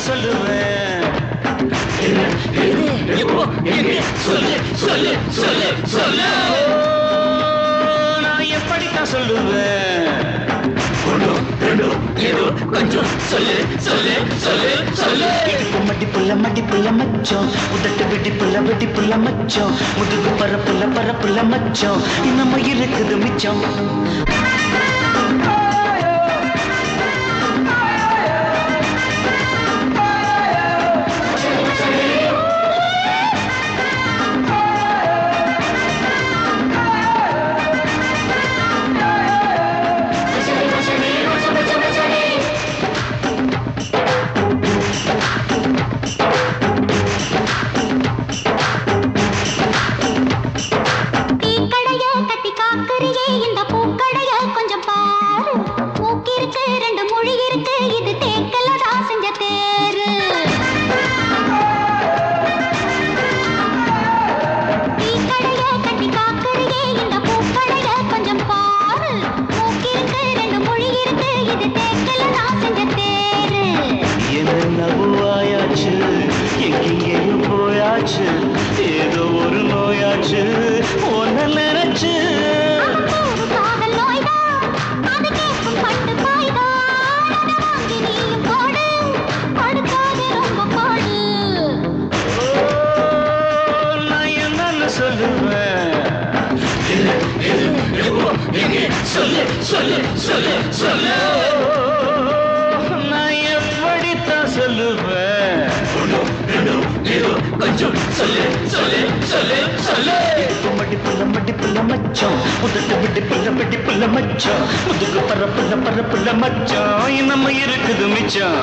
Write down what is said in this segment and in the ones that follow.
சொல்லுவேன். நான் எப்படித்தான் சொல்லுவேன். மடிப்புள்ள மச்சம், உதட்டு வெடிப்புள்ள மச்சம், முதுகு பரப்புள்ள மச்சம், இன்னும் இருக்குது மிச்சம். ஏதோ ஒரு நோயாச்சு ஒன்ன நினைச்சு நான் என்னன்னு சொல்லுவேன். நான் எப்படித்தான் சொல்லுவேன். மடிப்புள்ள மச்சம், உதட்டு வெடிப்புள்ள மச்சம், முதுகு பரப்புள்ள மச்சம், நம்ம இருக்குது மிச்சம்.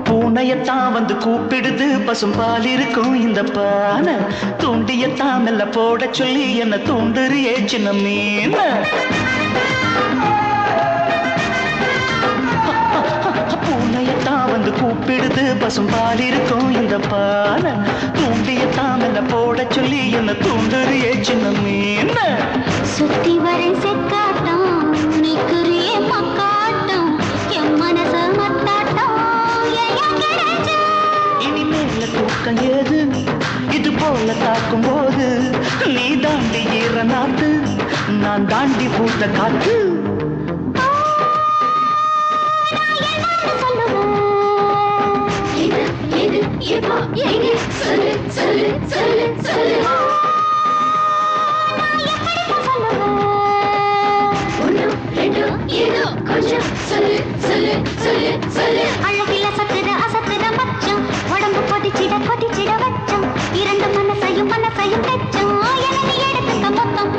பூனையத்தான் வந்து கூப்பிடுது, பசும் பால் இருக்கும் இந்த பானை, தூண்டியத்தான் மெல்ல போட சொல்லி என்ன தூண்டுறியே சின்ன மீன். பூனையத்தான் வந்து கூப்பிடுது, பசும் பால் இருக்கும் இந்த பானை, தூண்டியத்தான் மெல்ல போட சொல்லி என்ன தூண்டுறியே சின்ன மீன். சுத்தி வரை செக்காட்டம் நிக்குறியே மக்காட்டம், என் மனச மத்தாட்டம் இனிமேல தூக்கம் ஏது, இது போல தாக்கும் போது நீ தாண்டி ஈர நாத்து, நான் தாண்டி பூத்த காத்து. அழகில சத்துட அசத்துட மச்சம், உடம்பு கொதிச்சிட வச்சம், இரண்டு மனசையும் தெச்சம், எனக்கு எடுத்துக்க மொத்தம்.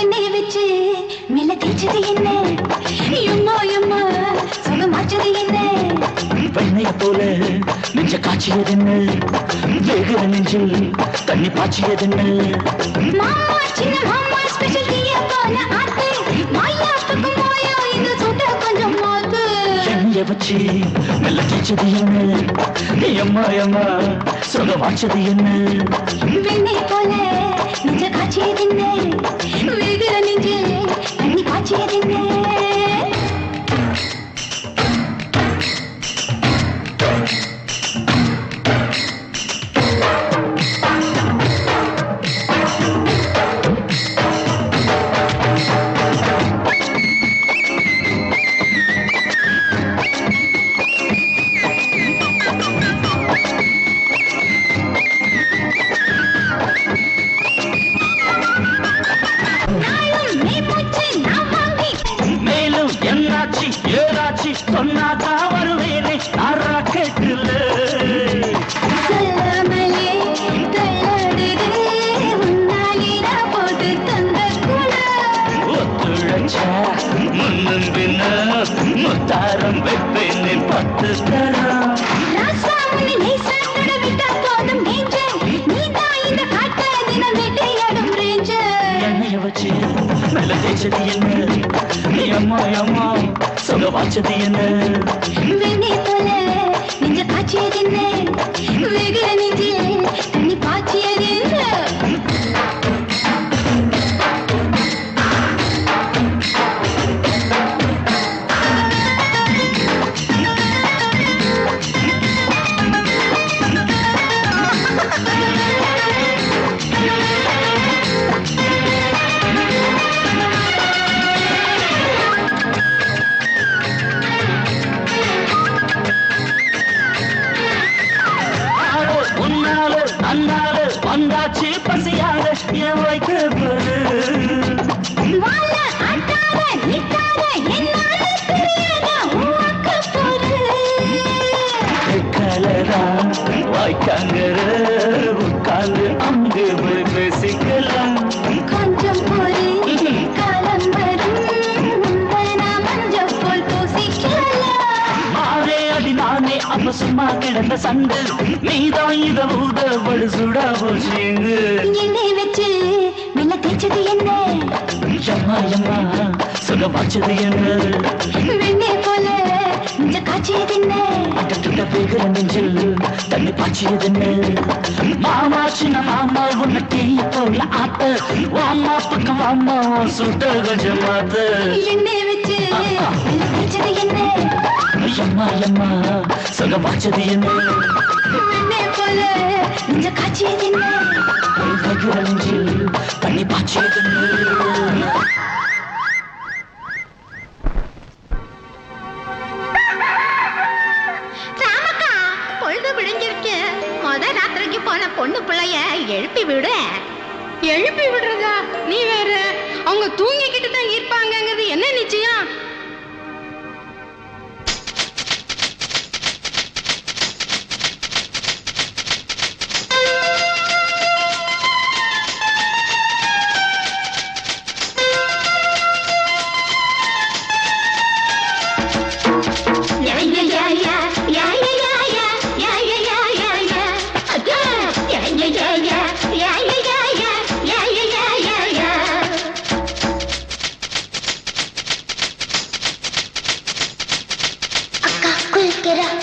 எண்ணெய வச்சு மெல்ல தேய்ச்சது என்ன, எம்மா சுகமாச்சது என்ன, வெண்ணைய போல நெஞ்ச காய்ச்சியதென்ன, வேகிற நெஞ்சில் தண்ணி பாய்ச்சியதென்ன. மாமா சின்ன மாமா ஸ்பெஷல் டீயா போல ஆத்து, மாயாத்துக்கு மாயா இந்த சுட்ட கொஞ்சம் மாத்து. எண்ணெய வச்சு மெல்ல தேய்ச்சது என்ன, எம்மா சுகமாச்சது என்ன. வெண்ணெய் போல நெஞ்ச காய்ச்சியது என்ன, வேகிற நெஞ்சில் தண்ணி பாய்ச்சியது என்ன. ராசா உன்னை லேசா தொட விட்டா போதும் நெஞ்சே நீதான் இந்த காட்ட தினம் வேட்டையாடும் ரேஞ்ச எண்ணெய வச்சு நல்ல தேய்ச்சது என்ன அம்மா அம்மா சொல்ல வாச்சது என்ன வெண்ணே போல நெஞ்ச காய்ச்சியது என்ன வெகுல நெஞ்சில் தண்ணி பாய்ச்சியது என்ன வந்தாச்சு பசியாக என் வைக்க வாழ ஆட்டாத நிற்காத என்னால தெரியாத உனக்க போது கலரா வாய்க்காங்கற உட்கார்ந்து அங்கு பேசிக்கலாம் கொஞ்சம் போது காலம் வரும் நான் மஞ்சள் போல் பூசிக்கலாம் மாறே அடி நானே அப்ப சும்மா கிடந்த சண்டு நீதான் இத ஊதவடு சுடா போச்சுங்க என்னை வச்சு மெல்ல தேய்ச்சது என்ன அம்மா அம்மா சொல்ல வாச்சது என்ன வெண்ணே போல நெஞ்ச காய்ச்சியது என்ன அட்டத்துட்ட பேகிற நெஞ்சில் தண்ணி பாய்ச்சியது என்ன மாமா சின்ன மாமா உன்னை டீ போல ஆட்ட வாமா பக்கம் வாமா சுட்ட கொஞ்சம் மாத்த என்னை வச்சு மெல்ல தேய்ச்சது என்ன அம்மா அம்மா சொல்ல வாச்சது என்ன வெண்ணே போல நெஞ்ச காய்ச்சியது என்ன பேகிற நெஞ்சில் தண்ணி பாய்ச்சியது என்ன ராத்திரிக்கு போன பொண்ணு பிள்ளைய எழுப்பி விடு எழுப்பி விடுறதா நீ வேற அவங்க தூங்கிக்கிட்டு தான் இருப்பாங்கிறது என்ன நிச்சயம்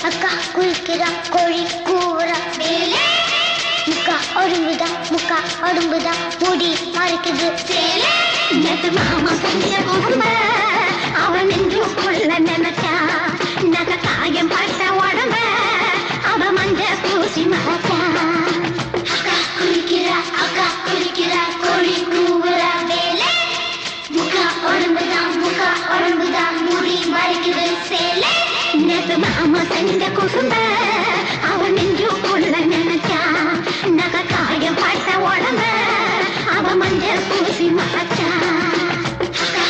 அக்கா குளிக்கிறா கோழி கூறா முக்கா ஒடும்புதா முக்கா ஒடும்புதா முடி மறைக்குது நேத்து மாமா செஞ்ச பொறுமை அவன் என்று கொள்ள நினைச்சா நக காயம் பட்ட உடம்ப அவ மஞ்ச பூசி மறைச்சா அக்கா குளிக்கிறா கோழி கூறா வேலை முக்கா ஒடும்புதா முடி மறைக்குது சேலை நேத்து மாமா செஞ்ச குசும்ப அவன் என்று கொள்ள நினைச்சா நக காயம் பட்ட உடம்ப அவ மஞ்ச பூசி மறைச்சா அக்கா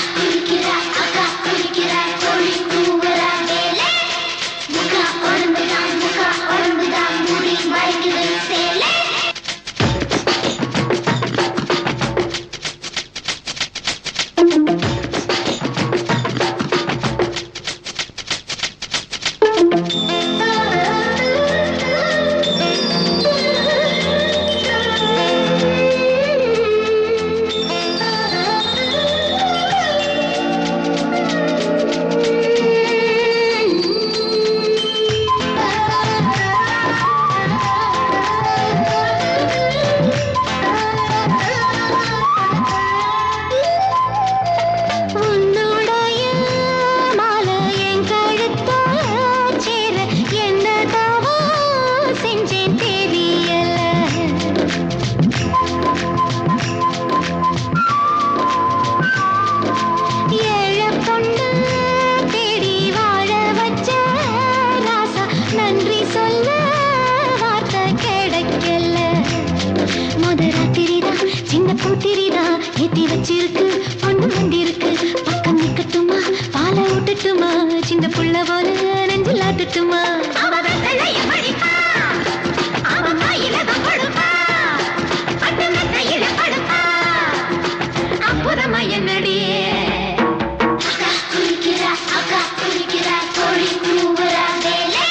குளிக்கிறா கோழி கூறா வேலை முக்கா ஒடும்புதா முடி மறைக்குது சேலை ஏத்தி வச்சிருக்கு பொண்ணு வந்திருக்கு பக்கம் நிக்கட்டுமா பாலை ஊட்டட்டுமா சின்ன புள்ள போல நெஞ்சில் ஆட்டுட்டுமா அவ வெத்தலைய படிப்பா அவ கையில கொடுப்பா பட்டு மெத்தையில படுப்பா அப்புறமா என்னடியே அக்கா குளிக்கிறா கோழி கூறா வேலை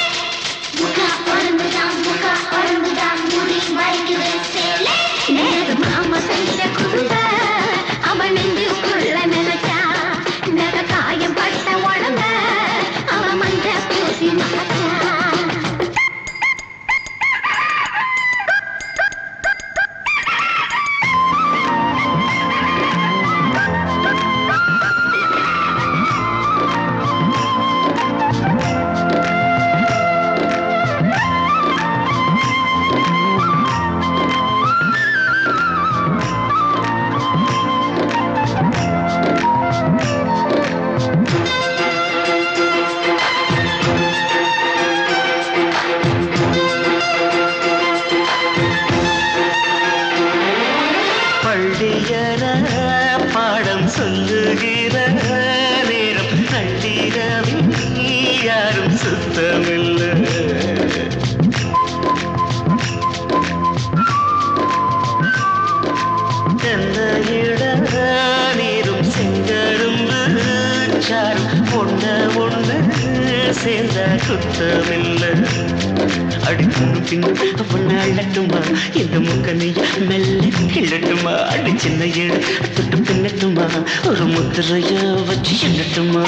அடி முன்னு பின்னு பொண்ணு அள்ளட்டுமா இந்த முக்கனைய மெல்ல கிள்ளட்டுமா அடி சின்ன ஏழு தொட்டு பின்னட்டுமா ஒரு முத்திரைய வச்சு எண்ணட்டுமா